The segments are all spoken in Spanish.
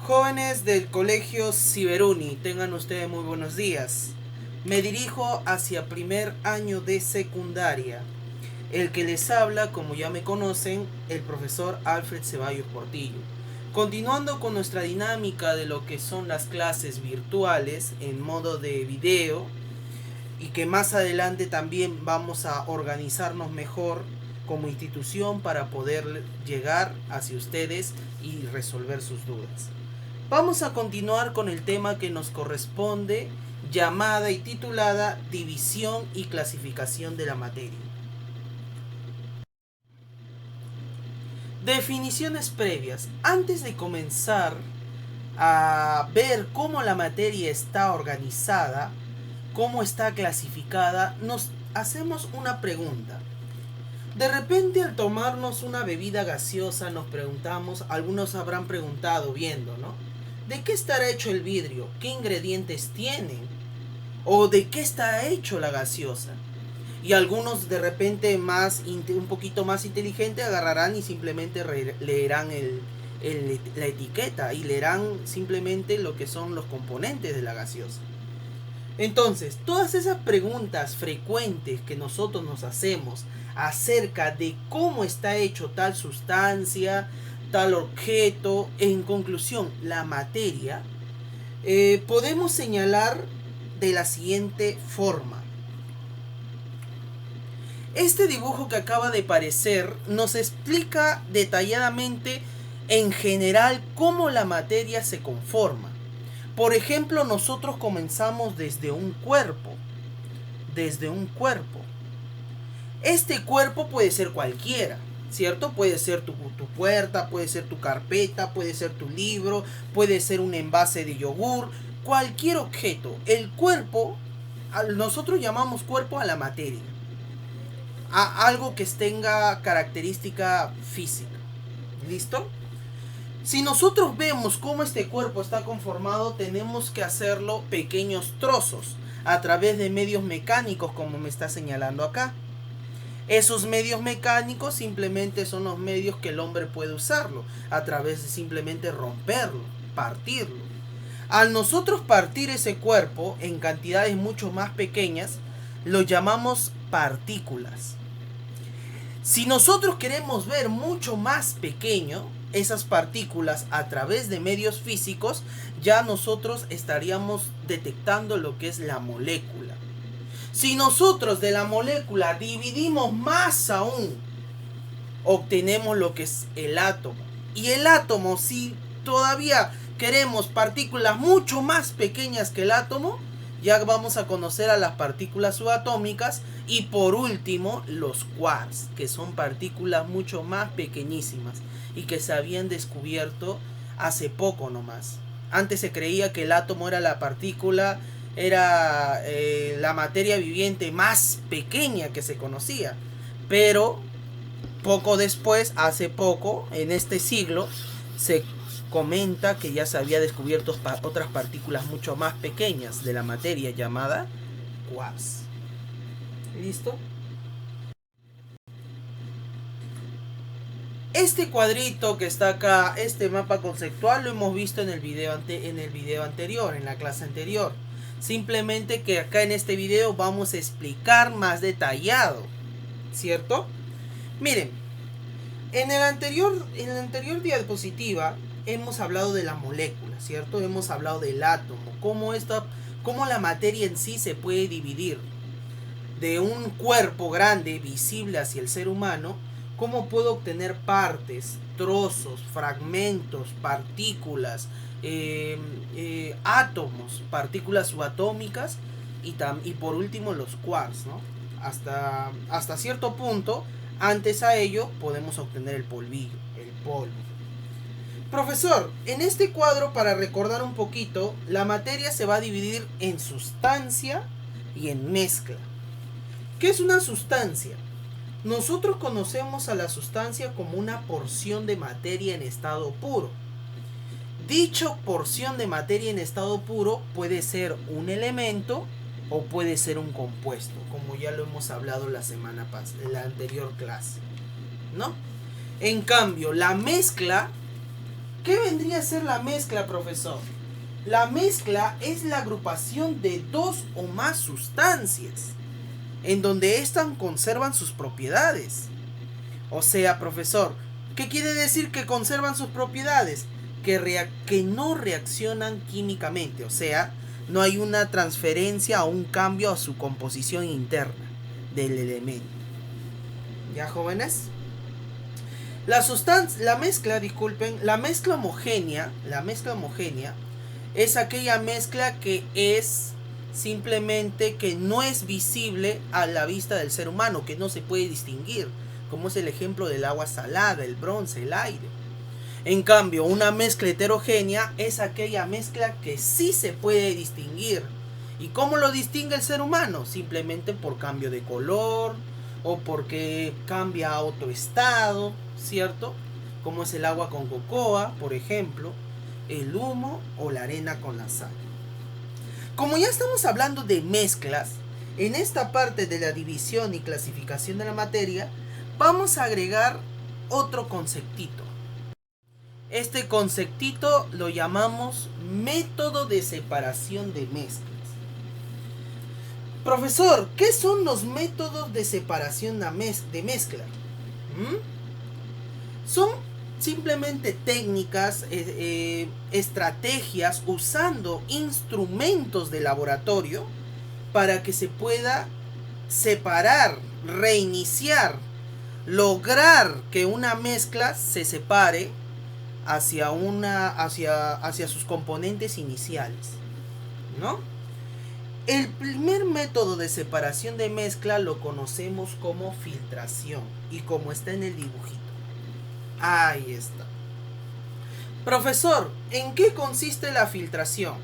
Jóvenes del Colegio Ciberuni, tengan ustedes muy buenos días. Me dirijo hacia primer año de secundaria. El que les habla, como ya me conocen, el profesor Alfred Ceballos Portillo. Continuando con nuestra dinámica de lo que son las clases virtuales en modo de video, y que más adelante también vamos a organizarnos mejor como institución para poder llegar hacia ustedes y resolver sus dudas. Vamos a continuar con el tema que nos corresponde, llamada y titulada División y clasificación de la materia. Definiciones previas. Antes de comenzar a ver cómo la materia está organizada, cómo está clasificada, nos hacemos una pregunta. De repente, al tomarnos una bebida gaseosa, nos preguntamos, algunos habrán preguntado viendo, ¿no? ¿De qué estará hecho el vidrio? ¿Qué ingredientes tiene? ¿O de qué está hecho la gaseosa? Y algunos de repente un poquito más inteligentes agarrarán y simplemente leerán la etiqueta y leerán simplemente lo que son los componentes de la gaseosa. Entonces, todas esas preguntas frecuentes que nosotros nos hacemos acerca de cómo está hecho tal sustancia, tal objeto, en conclusión, la materia, podemos señalar de la siguiente forma. Este dibujo que acaba de aparecer nos explica detalladamente en general cómo la materia se conforma. Por ejemplo, nosotros comenzamos desde un cuerpo. Este cuerpo puede ser cualquiera, ¿cierto? Puede ser tu puerta, puede ser tu carpeta, puede ser tu libro, puede ser un envase de yogur, cualquier objeto. El cuerpo, nosotros llamamos cuerpo a la materia, a algo que tenga característica física. ¿Listo? Si nosotros vemos cómo este cuerpo está conformado, tenemos que hacerlo pequeños trozos a través de medios mecánicos, como me está señalando acá. Esos medios mecánicos simplemente son los medios que el hombre puede usarlo, a través de simplemente romperlo, partirlo. Al nosotros partir ese cuerpo en cantidades mucho más pequeñas, lo llamamos partículas. Si nosotros queremos ver mucho más pequeño esas partículas a través de medios físicos, ya nosotros estaríamos detectando lo que es la molécula. Si nosotros de la molécula dividimos más aún, obtenemos lo que es el átomo. Y el átomo, si todavía queremos partículas mucho más pequeñas que el átomo, ya vamos a conocer a las partículas subatómicas y por último los quarks, que son partículas mucho más pequeñísimas y que se habían descubierto hace poco nomás. Antes se creía que el átomo era la partícula, era la materia viviente más pequeña que se conocía, pero poco después, hace poco, en este siglo, se comenta que ya se había descubierto otras partículas mucho más pequeñas de la materia llamada quarks. ¿Listo? Este cuadrito que está acá, este mapa conceptual, lo hemos visto en el video anterior, en la clase anterior. Simplemente que acá en este video vamos a explicar más detallado, ¿cierto? Miren, en el anterior diapositiva hemos hablado de la molécula, ¿cierto? Hemos hablado del átomo, cómo la materia en sí se puede dividir. De un cuerpo grande, visible hacia el ser humano, cómo puedo obtener partes, trozos, fragmentos, partículas, átomos, partículas subatómicas y por último los quarks, ¿no? Hasta cierto punto, antes a ello podemos obtener el polvillo, el polvo. Profesor, en este cuadro, para recordar un poquito, la materia se va a dividir en sustancia y en mezcla. ¿Qué es una sustancia? Nosotros conocemos a la sustancia como una porción de materia en estado puro. Dicha porción de materia en estado puro puede ser un elemento o puede ser un compuesto, como ya lo hemos hablado la semana pasada, en la anterior clase, ¿no? En cambio, la mezcla, ¿Qué vendría a ser la mezcla, profesor? La mezcla es la agrupación de dos o más sustancias, en donde éstas conservan sus propiedades. O sea, profesor, ¿qué quiere decir que conservan sus propiedades? Que no reaccionan químicamente, o sea, no hay una transferencia o un cambio a su composición interna del elemento. ¿Ya, jóvenes? La mezcla homogénea es aquella mezcla que es simplemente que no es visible a la vista del ser humano, que no se puede distinguir, como es el ejemplo del agua salada, el bronce, el aire. En cambio, una mezcla heterogénea es aquella mezcla que sí se puede distinguir. ¿Y cómo lo distingue el ser humano? Simplemente por cambio de color o porque cambia a otro estado, ¿cierto? Como es el agua con cocoa, por ejemplo, el humo o la arena con la sal. Como ya estamos hablando de mezclas, en esta parte de la división y clasificación de la materia, vamos a agregar otro conceptito. Este conceptito lo llamamos método de separación de mezclas. Profesor, ¿qué son los métodos de separación de mezcla? Son simplemente técnicas, estrategias usando instrumentos de laboratorio para que se pueda separar, reiniciar, lograr que una mezcla se separe hacia sus componentes iniciales, ¿no? El primer método de separación de mezcla lo conocemos como filtración y como está en el dibujito. Ahí está. Profesor, ¿en qué consiste la filtración?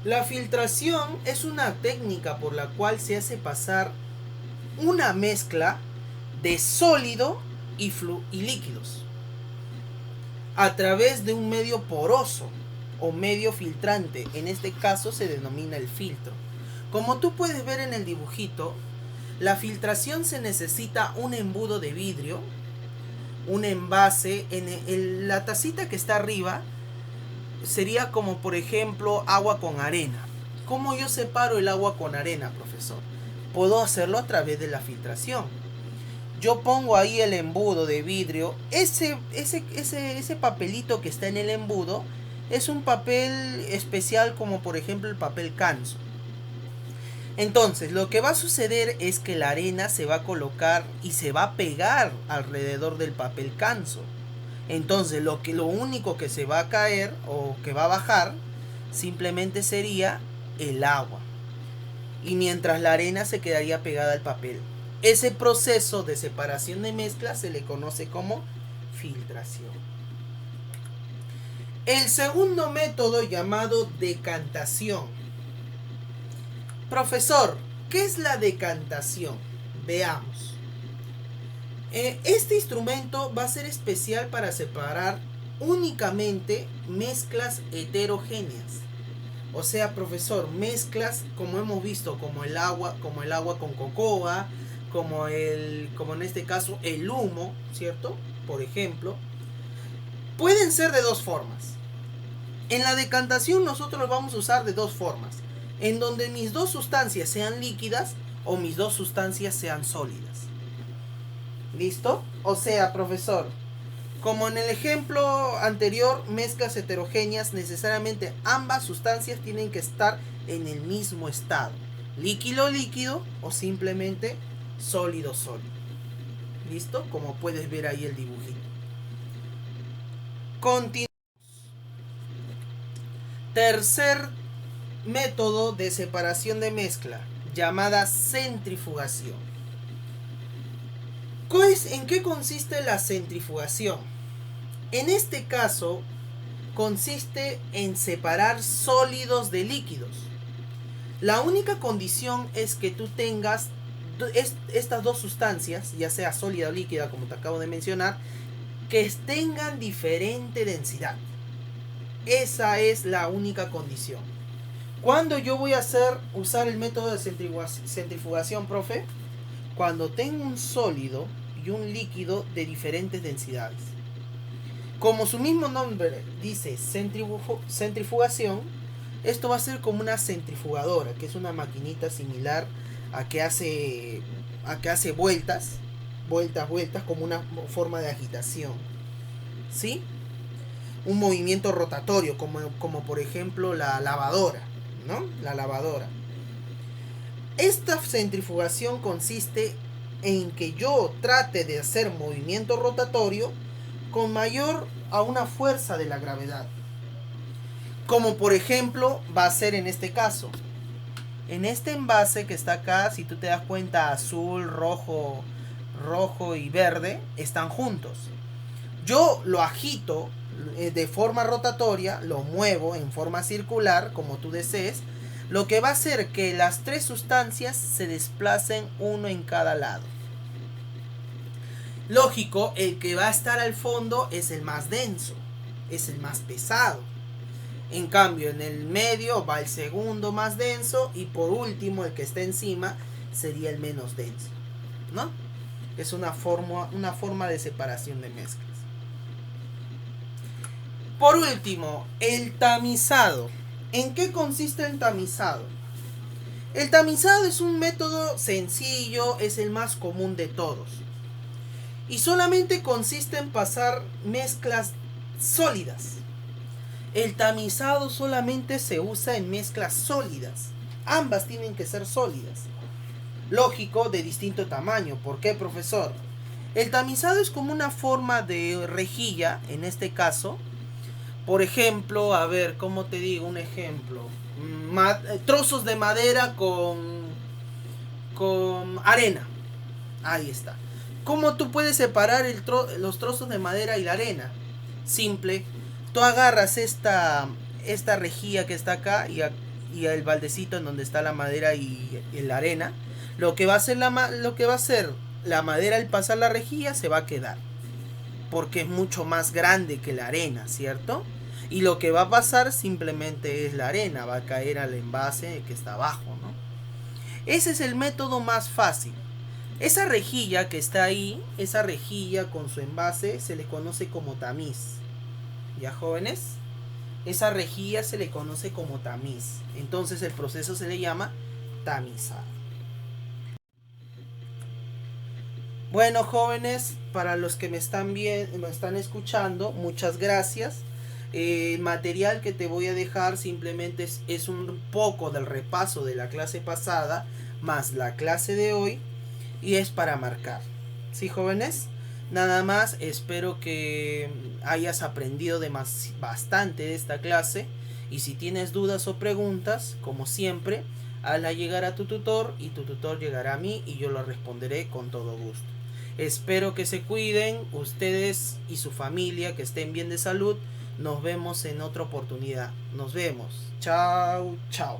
La filtración es una técnica por la cual se hace pasar una mezcla de sólido y líquidos a través de un medio poroso o medio filtrante. En este caso se denomina el filtro. Como tú puedes ver en el dibujito, la filtración se necesita un embudo de vidrio, un envase. En la tacita que está arriba sería como, por ejemplo, agua con arena. ¿Cómo yo separo el agua con arena, profesor? Puedo hacerlo a través de la filtración. Yo pongo ahí el embudo de vidrio. Ese papelito que está en el embudo es un papel especial, como por ejemplo el papel canso. Entonces, lo que va a suceder es que la arena se va a colocar y se va a pegar alrededor del papel canso. Entonces, lo único que se va a caer o que va a bajar simplemente sería el agua. Y mientras la arena se quedaría pegada al papel. Ese proceso de separación de mezclas se le conoce como filtración. El segundo método, llamado decantación. Profesor, ¿qué es la decantación? Veamos. Este instrumento va a ser especial para separar únicamente mezclas heterogéneas. O sea, profesor, mezclas como hemos visto, como el agua con cocoa, como en este caso el humo, ¿cierto? Por ejemplo, pueden ser de dos formas. En la decantación nosotros lo vamos a usar de dos formas, en donde mis dos sustancias sean líquidas o mis dos sustancias sean sólidas. ¿Listo? O sea, profesor, como en el ejemplo anterior, mezclas heterogéneas, necesariamente ambas sustancias tienen que estar en el mismo estado, líquido o simplemente sólido. ¿Listo? Como puedes ver ahí el dibujito. Continuamos. Tercer método de separación de mezcla, llamada centrifugación. ¿En qué consiste la centrifugación? En este caso, consiste en separar sólidos de líquidos. La única condición es que tú tengas estas dos sustancias, ya sea sólida o líquida, como te acabo de mencionar, que tengan diferente densidad. Esa es la única condición. ¿Cuándo yo voy a usar el método de centrifugación, profe? Cuando tengo un sólido y un líquido de diferentes densidades. Como su mismo nombre dice centrifugación, esto va a ser como una centrifugadora, que es una maquinita similar a que hace vueltas, vueltas, como una forma de agitación. ¿Sí? Un movimiento rotatorio, como por ejemplo la lavadora, ¿no? La lavadora. Esta centrifugación consiste en que yo trate de hacer movimiento rotatorio con mayor a una fuerza de la gravedad. Como por ejemplo va a ser en este caso. En este envase que está acá, si tú te das cuenta, azul, rojo y verde están juntos. Yo lo agito de forma rotatoria, lo muevo en forma circular, como tú desees, lo que va a hacer que las tres sustancias se desplacen uno en cada lado. Lógico, el que va a estar al fondo es el más denso, es el más pesado. En cambio, en el medio va el segundo más denso y por último el que está encima sería el menos denso, ¿no? Es una forma de separación de mezclas. Por último, el tamizado. ¿En qué consiste el tamizado? El tamizado es un método sencillo, es el más común de todos. Y solamente consiste en pasar mezclas sólidas. El tamizado solamente se usa en mezclas sólidas. Ambas tienen que ser sólidas. Lógico, de distinto tamaño. ¿Por qué, profesor? El tamizado es como una forma de rejilla, en este caso. Por ejemplo, a ver, ¿cómo te digo? Un ejemplo. Trozos de madera con arena. Ahí está. ¿Cómo tú puedes separar los trozos de madera y la arena? Simple. Tú agarras esta rejilla que está acá y el baldecito en donde está la madera y la arena. Lo que va a hacer la madera al pasar la rejilla se va a quedar. Porque es mucho más grande que la arena, ¿cierto? Y lo que va a pasar simplemente es la arena, va a caer al envase que está abajo, ¿no? Ese es el método más fácil. Esa rejilla que está ahí, esa rejilla con su envase, se le conoce como tamiz. ¿Ya, jóvenes? Esa rejilla se le conoce como tamiz. Entonces el proceso se le llama tamizado. Bueno, jóvenes, para los que me están escuchando, muchas gracias. El material que te voy a dejar simplemente es un poco del repaso de la clase pasada más la clase de hoy y es para marcar. ¿Sí, jóvenes? Nada más, espero que hayas aprendido bastante de esta clase y si tienes dudas o preguntas, como siempre, hazla llegar a tu tutor y tu tutor llegará a mí y yo lo responderé con todo gusto. Espero que se cuiden ustedes y su familia, que estén bien de salud. Nos vemos en otra oportunidad. Nos vemos. Chao, chao.